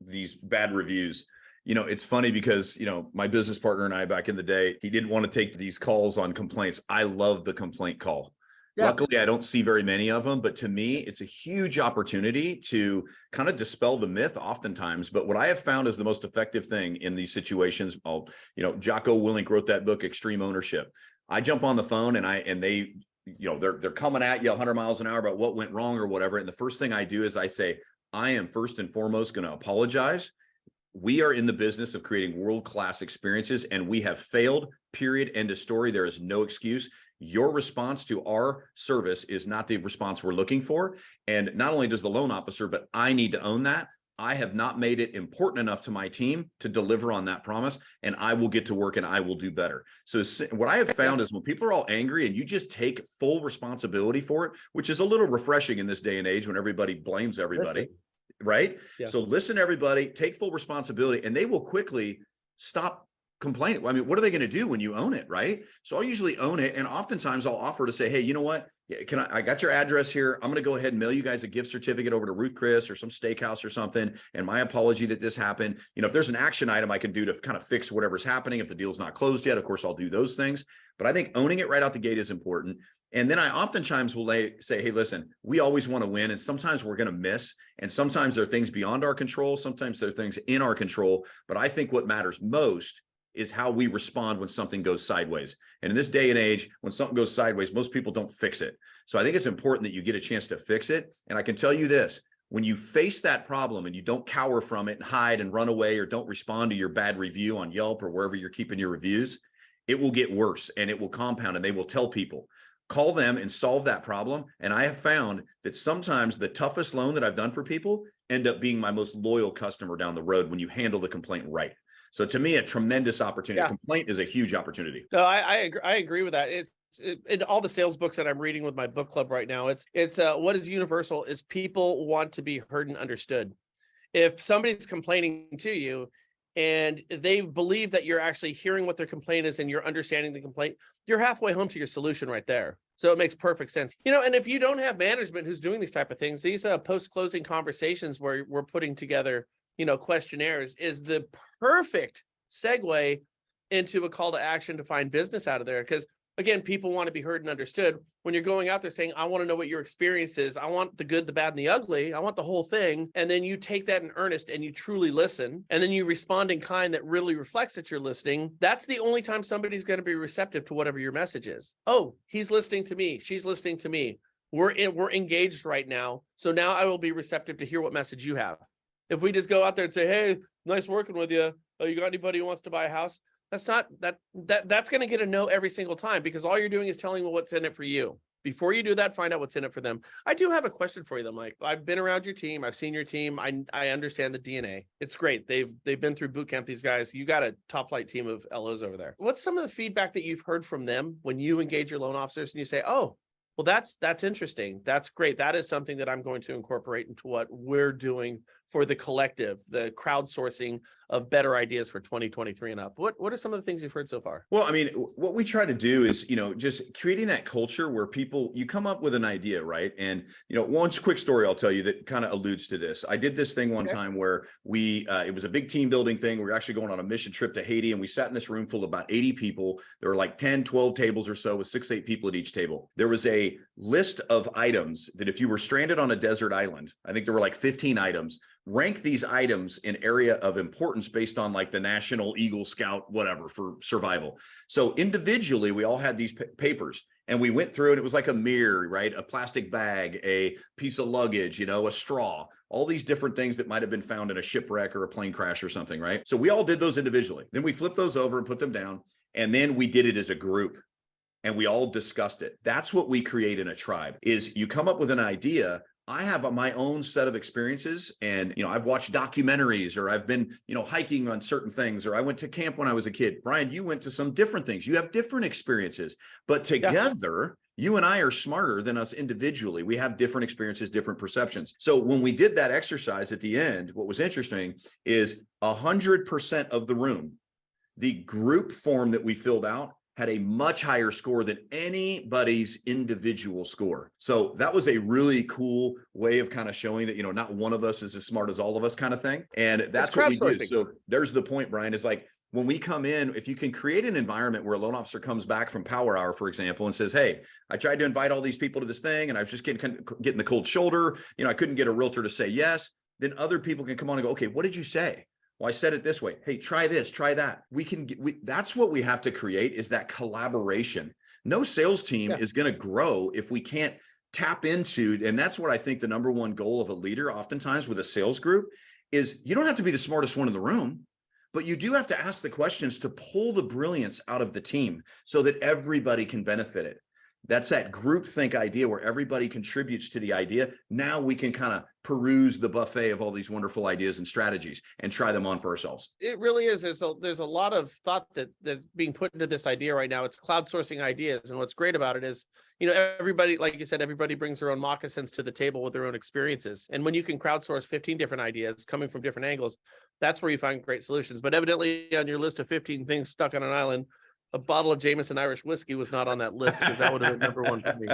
these bad reviews. It's funny because, my business partner and I back in the day, he didn't want to take these calls on complaints. I love the complaint call. Yeah. Luckily, I don't see very many of them, but to me, it's a huge opportunity to kind of dispel the myth oftentimes. But what I have found is the most effective thing in these situations, Jocko Willink wrote that book, Extreme Ownership. I jump on the phone and they, they're coming at you 100 miles an hour about what went wrong or whatever. And the first thing I do is I say, I am first and foremost going to apologize. We are in the business of creating world-class experiences, and we have failed, period, end of story. There is no excuse. Your response to our service is not the response we're looking for. And not only does the loan officer, but I need to own that. I have not made it important enough to my team to deliver on that promise, and I will get to work and I will do better. So what I have found is when people are all angry and you just take full responsibility for it, which is a little refreshing in this day and age when everybody blames everybody, Listen. right? Yeah. So listen, everybody, take full responsibility, and they will quickly stop complaining. I mean, what are they going to do when you own it, right? So I'll usually own it, and oftentimes I'll offer to say, hey, you know what? I got your address here. I'm going to go ahead and mail you guys a gift certificate over to Ruth Chris or some steakhouse or something. And my apology that this happened. You know, if there's an action item I can do to kind of fix whatever's happening, if the deal's not closed yet, of course, I'll do those things. But I think owning it right out the gate is important. And then I oftentimes will say, hey, listen, we always want to win. And sometimes we're going to miss. And sometimes there are things beyond our control. Sometimes there are things in our control. But I think what matters most is how we respond when something goes sideways. And in this day and age, when something goes sideways, most people don't fix it. So I think it's important that you get a chance to fix it. And I can tell you this, when you face that problem and you don't cower from it and hide and run away or don't respond to your bad review on Yelp or wherever you're keeping your reviews, it will get worse and it will compound, and they will tell people. Call them and solve that problem. And I have found that sometimes the toughest loan that I've done for people end up being my most loyal customer down the road when you handle the complaint right. So to me, a tremendous opportunity. Yeah. Complaint is a huge opportunity. No, I agree with that. In all the sales books that I'm reading with my book club right now, it's what is universal is people want to be heard and understood. If somebody's complaining to you and they believe that you're actually hearing what their complaint is and you're understanding the complaint, you're halfway home to your solution right there. So it makes perfect sense. You know, and if you don't have management who's doing these type of things, these post-closing conversations where we're putting together, you know, questionnaires is the perfect segue into a call to action to find business out of there. Because again, people want to be heard and understood. When you're going out there saying, I want to know what your experience is. I want the good, the bad, and the ugly. I want the whole thing. And then you take that in earnest and you truly listen. And then you respond in kind that really reflects that you're listening. That's the only time somebody's going to be receptive to whatever your message is. Oh, he's listening to me. She's listening to me. We're engaged right now. So now I will be receptive to hear what message you have. If we just go out there and say, hey, nice working with you. Oh, you got anybody who wants to buy a house? That's not that's going to get a no every single time, because all you're doing is telling them what's in it for you. Before you do that, find out what's in it for them. I do have a question for you though, Mike. I've been around your team. I've seen your team. I understand the DNA. It's great. They've been through boot camp, these guys. You got a top flight team of LOs over there. What's some of the feedback that you've heard from them when you engage your loan officers and you say, oh, well, that's interesting. That's great. That is something that I'm going to incorporate into what we're doing for the collective, the crowdsourcing of better ideas for 2023 and up. What are some of the things you've heard so far? Well, I mean, what we try to do is, just creating that culture where you come up with an idea, right? And, one quick story I'll tell you that kind of alludes to this. I did this thing one time where it was a big team building thing. We were actually going on a mission trip to Haiti, and we sat in this room full of about 80 people. There were like 10, 12 tables or so with 6, 8 people at each table. There was a list of items that if you were stranded on a desert island, I think there were like 15 items. Rank these items in area of importance based on like the National Eagle Scout, whatever, for survival. So individually, we all had these papers, and we went through, and it was like a mirror, right? A plastic bag, a piece of luggage, a straw, all these different things that might have been found in a shipwreck or a plane crash or something, right? So we all did those individually. Then we flipped those over and put them down. And then we did it as a group, and we all discussed it. That's what we create in a tribe, is you come up with an idea. I have my own set of experiences, and, I've watched documentaries, or I've been, hiking on certain things, or I went to camp when I was a kid. Brian, you went to some different things. You have different experiences, but together, you and I are smarter than us individually. We have different experiences, different perceptions. So when we did that exercise at the end, what was interesting is 100% of the room, the group form that we filled out, had a much higher score than anybody's individual score. So that was a really cool way of kind of showing that, not one of us is as smart as all of us kind of thing. And that's what we do. So there's the point, Brian, is like, when we come in, if you can create an environment where a loan officer comes back from Power Hour, for example, and says, hey, I tried to invite all these people to this thing, and I was just getting the cold shoulder. I couldn't get a realtor to say yes. Then other people can come on and go, okay, what did you say? Well, I said it this way. Hey, try this, try that. That's what we have to create, is that collaboration. No sales team is going to grow if we can't tap into, and that's what I think the number one goal of a leader oftentimes with a sales group is. You don't have to be the smartest one in the room, but you do have to ask the questions to pull the brilliance out of the team so that everybody can benefit it. That's that groupthink idea where everybody contributes to the idea. Now we can kind of peruse the buffet of all these wonderful ideas and strategies and try them on for ourselves. It really is. There's a lot of thought that's being put into this idea right now. It's crowdsourcing ideas. And what's great about it is, everybody, like you said, everybody brings their own moccasins to the table with their own experiences. And when you can crowdsource 15 different ideas coming from different angles, that's where you find great solutions. But evidently on your list of 15 things stuck on an island, a bottle of Jameson Irish whiskey was not on that list, because that would have been number one for me.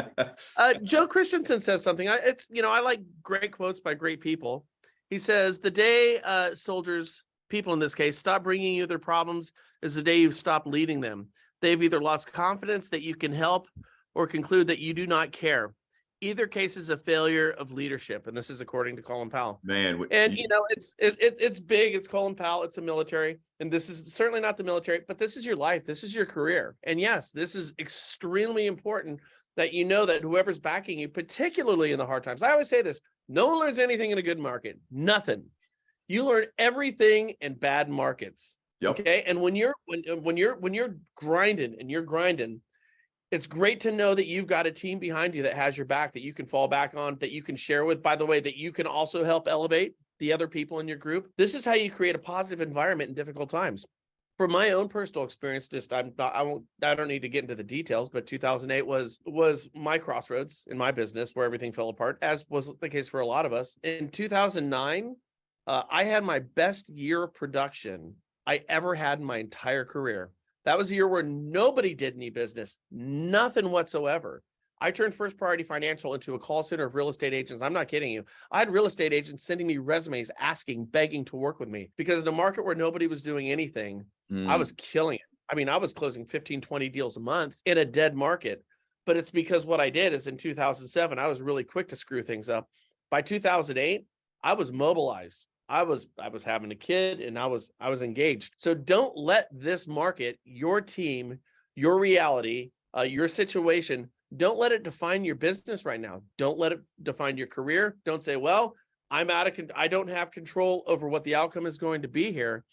Joe Christensen says something. I like great quotes by great people. He says, the day soldiers, people in this case, stop bringing you their problems is the day you've stopped leading them. They've either lost confidence that you can help or conclude that you do not care. Either case is a failure of leadership. And this is according to Colin Powell. Man. It's big. It's Colin Powell. It's a military. And this is certainly not the military, but this is your life. This is your career. And yes, this is extremely important that you know that whoever's backing you, particularly in the hard times. I always say this, no one learns anything in a good market. Nothing. You learn everything in bad markets. Yep. Okay. And when you're grinding and you're grinding, it's great to know that you've got a team behind you that has your back, that you can fall back on, that you can share with, by the way, that you can also help elevate the other people in your group. This is how you create a positive environment in difficult times. From my own personal experience, I don't need to get into the details, but 2008 was my crossroads in my business where everything fell apart, as was the case for a lot of us. In 2009, I had my best year of production I ever had in my entire career. That was a year where nobody did any business, nothing whatsoever. I turned First Priority Financial into a call center of real estate agents. I'm not kidding you. I had real estate agents sending me resumes, asking, begging to work with me, because in a market where nobody was doing anything, I was killing it. I mean, I was closing 15, 20 deals a month in a dead market. But it's because what I did is in 2007, I was really quick to screw things up. By 2008, I was mobilized. I was having a kid and I was engaged. So don't let this market, your team, your reality, your situation, don't let it define your business right now. Don't let it define your career. Don't say, well, I don't have control over what the outcome is going to be here.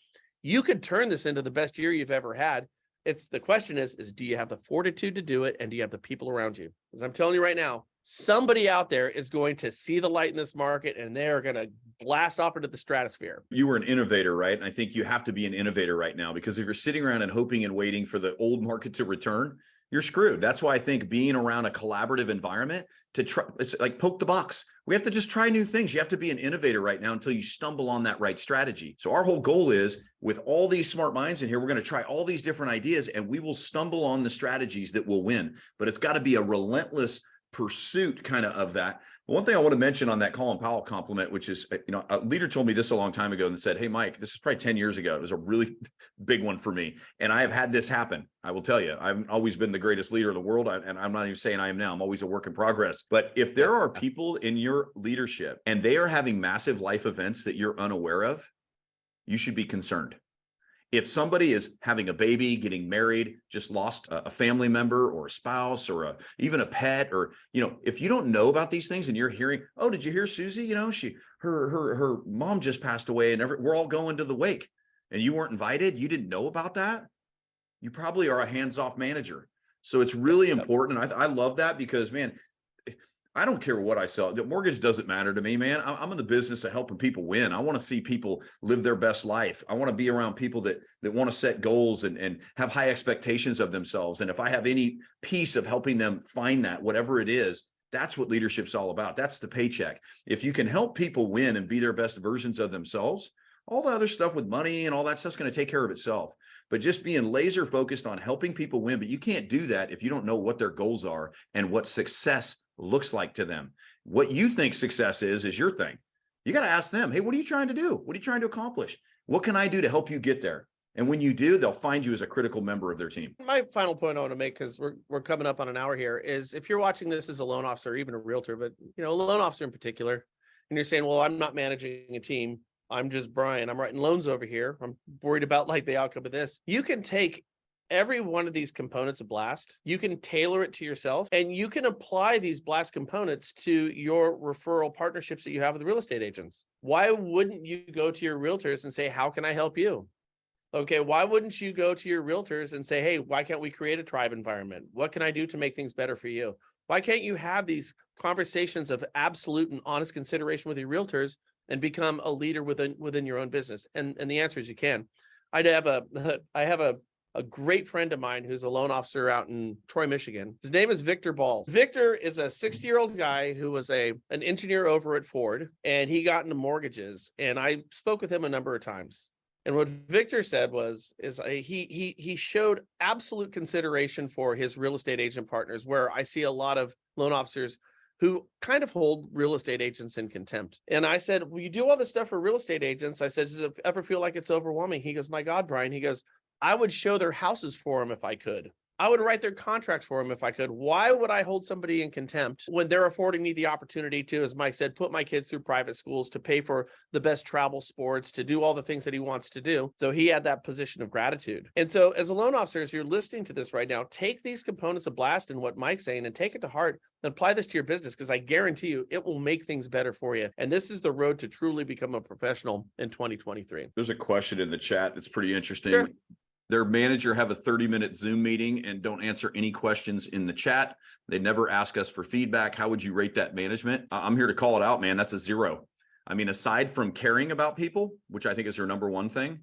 You could turn this into the best year you've ever had. The question is do you have the fortitude to do it? And do you have the people around you? Because I'm telling you right now, somebody out there is going to see the light in this market and they're going to blast off into the stratosphere. You were an innovator, right? And I think you have to be an innovator right now, because if you're sitting around and hoping and waiting for the old market to return, you're screwed. That's why I think being around a collaborative environment to try, it's like poke the box. We have to just try new things. You have to be an innovator right now until you stumble on that right strategy. So our whole goal is, with all these smart minds in here, we're going to try all these different ideas and we will stumble on the strategies that will win. But it's got to be a relentless pursuit kind of that. One thing I want to mention on that Colin Powell compliment, which is, a leader told me this a long time ago and said, hey, Mike, this is probably 10 years ago. It was a really big one for me. And I have had this happen. I will tell you, I've always been the greatest leader in the world. And I'm not even saying I am now. I'm always a work in progress. But if there are people in your leadership and they are having massive life events that you're unaware of, you should be concerned. If somebody is having a baby, getting married, just lost a family member or a spouse or even a pet, or, if you don't know about these things and you're hearing, oh, did you hear Susie? Her mom just passed away and we're all going to the wake and you weren't invited. You didn't know about that. You probably are a hands-off manager. So it's really important. I love that because, man, I don't care what I sell. The mortgage doesn't matter to me, man. I'm in the business of helping people win. I want to see people live their best life. I want to be around people that want to set goals and have high expectations of themselves. And if I have any piece of helping them find that, whatever it is, that's what leadership's all about. That's the paycheck. If you can help people win and be their best versions of themselves, all the other stuff with money and all that stuff's going to take care of itself. But just being laser focused on helping people win, but you can't do that if you don't know what their goals are and what success looks like to them. What you think success is your thing. You got to ask them, hey, what are you trying to do? What are you trying to accomplish? What can I do to help you get there? And when you do, they'll find you as a critical member of their team. My final point I want to make, because we're coming up on an hour here, is if you're watching this as a loan officer, or even a realtor, but a loan officer in particular, and you're saying, well, I'm not managing a team. I'm just Brian. I'm writing loans over here. I'm worried about the outcome of this. You can take every one of these components of Blast, you can tailor it to yourself, and you can apply these Blast components to your referral partnerships that you have with real estate agents. Why wouldn't you go to your realtors and say, how can I help you? Okay, why wouldn't you go to your realtors and say, hey, why can't we create a tribe environment? What can I do to make things better for you? Why can't you have these conversations of absolute and honest consideration with your realtors and become a leader within your own business? And the answer is you can. I have a I have a great friend of mine who's a loan officer out in Troy, Michigan. His name is Victor Balls. Victor is a 60-year-old guy who was an engineer over at Ford, and he got into mortgages. And I spoke with him a number of times. And what Victor said he showed absolute consideration for his real estate agent partners, where I see a lot of loan officers who kind of hold real estate agents in contempt. And I said, well, you do all this stuff for real estate agents. I said, does it ever feel like it's overwhelming? He goes, my God, Brian, he goes, I would show their houses for them if I could. I would write their contracts for them if I could. Why would I hold somebody in contempt when they're affording me the opportunity to, as Mike said, put my kids through private schools, to pay for the best travel sports, to do all the things that he wants to do? So he had that position of gratitude. And so as a loan officer, as you're listening to this right now, take these components of BLAST and what Mike's saying and take it to heart and apply this to your business, because I guarantee you it will make things better for you. And this is the road to truly become a professional in 2023. There's a question in the chat that's pretty interesting. Sure. Their manager have a 30-minute Zoom meeting and don't answer any questions in the chat. They never ask us for feedback. How would you rate that management? I'm here to call it out, man. That's a 0. I mean, aside from caring about people, which I think is their number one thing,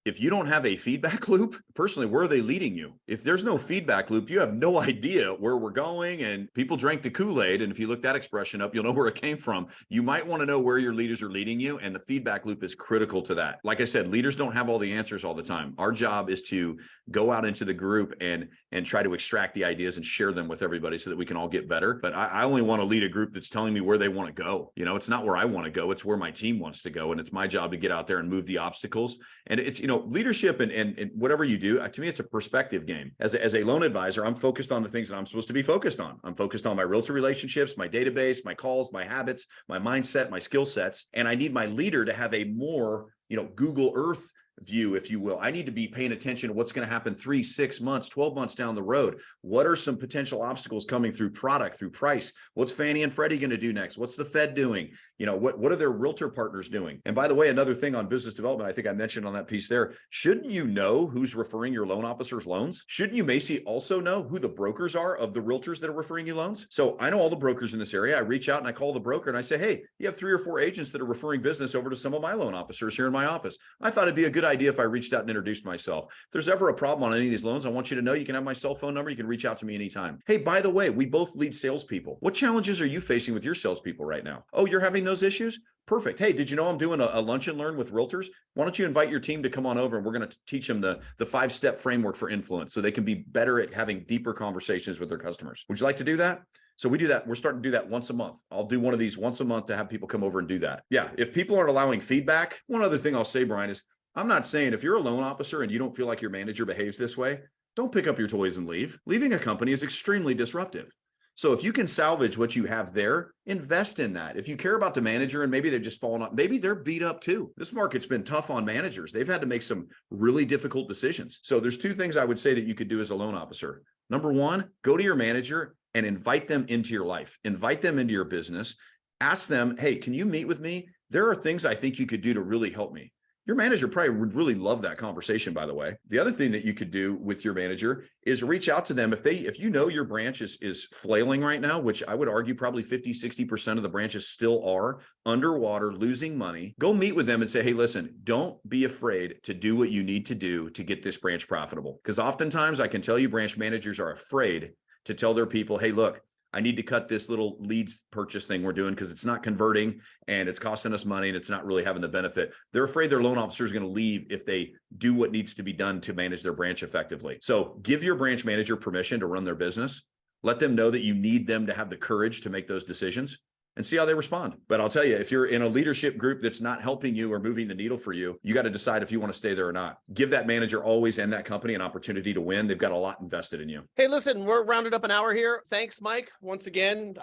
if you don't have a feedback loop, personally, where are they leading you? If there's no feedback loop, you have no idea where we're going. And people drank the Kool-Aid. And if you look that expression up, you'll know where it came from. You might want to know where your leaders are leading you. And the feedback loop is critical to that. Like I said, leaders don't have all the answers all the time. Our job is to go out into the group and try to extract the ideas and share them with everybody so that we can all get better. But I only want to lead a group that's telling me where they want to go. You know, it's not where I want to go. It's where my team wants to go. And it's my job to get out there and move the obstacles. And it's, leadership and whatever you do, to me, it's a perspective game. As a loan advisor, I'm focused on the things that I'm supposed to be focused on. I'm focused on my realtor relationships, my database, my calls, my habits, my mindset, my skill sets. And I need my leader to have a more, Google Earth view, if you will. I need to be paying attention to what's going to happen 3, 6 months, 12 months down the road. What are some potential obstacles coming through product, through price? What's Fannie and Freddie going to do next? What's the Fed doing? What are their realtor partners doing? And by the way, another thing on business development, I think I mentioned on that piece there, shouldn't you know who's referring your loan officers loans? Shouldn't you, Macy, also know who the brokers are of the realtors that are referring you loans? So I know all the brokers in this area. I reach out and I call the broker and I say, hey, you have 3 or 4 agents that are referring business over to some of my loan officers here in my office. I thought it'd be a good idea if I reached out and introduced myself. If there's ever a problem on any of these loans, I want you to know you can have my cell phone number. You can reach out to me anytime. Hey, by the way, we both lead salespeople. What challenges are you facing with your salespeople right now? Oh, you're having those issues? Perfect. Hey, did you know I'm doing a lunch and learn with realtors? Why don't you invite your team to come on over and we're going to teach them the 5-step framework for influence so they can be better at having deeper conversations with their customers. Would you like to do that? So we do that. We're starting to do that once a month. I'll do one of these once a month to have people come over and do that. Yeah. If people aren't allowing feedback, one other thing I'll say, Brian, is I'm not saying if you're a loan officer and you don't feel like your manager behaves this way, don't pick up your toys and leave. Leaving a company is extremely disruptive. So if you can salvage what you have there, invest in that. If you care about the manager and maybe they're just falling off, maybe they're beat up too. This market's been tough on managers. They've had to make some really difficult decisions. So there's 2 things I would say that you could do as a loan officer. Number 1, go to your manager and invite them into your life. Invite them into your business. Ask them, hey, can you meet with me? There are things I think you could do to really help me. Your manager probably would really love that conversation, by the way. The other thing that you could do with your manager is reach out to them. If you know your branch is flailing right now, which I would argue probably 50, 60% of the branches still are underwater, losing money, go meet with them and say, hey, listen, don't be afraid to do what you need to do to get this branch profitable. Because oftentimes I can tell you branch managers are afraid to tell their people, hey, look, I need to cut this little leads purchase thing we're doing because it's not converting and it's costing us money and it's not really having the benefit. They're afraid their loan officer is going to leave if they do what needs to be done to manage their branch effectively. So give your branch manager permission to run their business. Let them know that you need them to have the courage to make those decisions and see how they respond. But I'll tell you, if you're in a leadership group that's not helping you or moving the needle for you, you got to decide if you want to stay there or not. Give that manager always and that company an opportunity to win. They've got a lot invested in you. Hey, listen, we're rounded up an hour here. Thanks, Mike. Once again,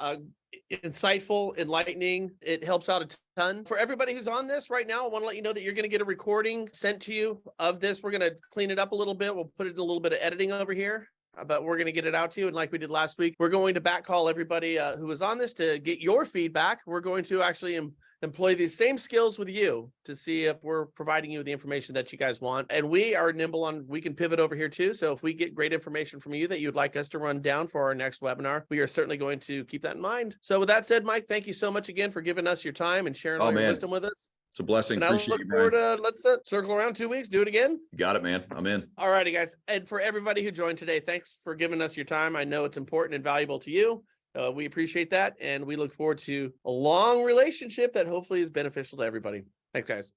insightful, enlightening. It helps out a ton. For everybody who's on this right now, I want to let you know that you're going to get a recording sent to you of this. We're going to clean it up a little bit. We'll put it in a little bit of editing over here. But we're going to get it out to you. And like we did last week, we're going to back call everybody who was on this to get your feedback. We're going to actually employ these same skills with you to see if we're providing you the information that you guys want. And we are nimble on, we can pivot over here too. So if we get great information from you that you'd like us to run down for our next webinar, we are certainly going to keep that in mind. So with that said, Mike, thank you so much again for giving us your time and sharing all your wisdom with us. It's a blessing. And I Appreciate look you, forward Brian. to, let's circle around 2 weeks, do it again. You got it, man. I'm in. All righty, guys. And for everybody who joined today, thanks for giving us your time. I know it's important and valuable to you. We appreciate that. And we look forward to a long relationship that hopefully is beneficial to everybody. Thanks, guys.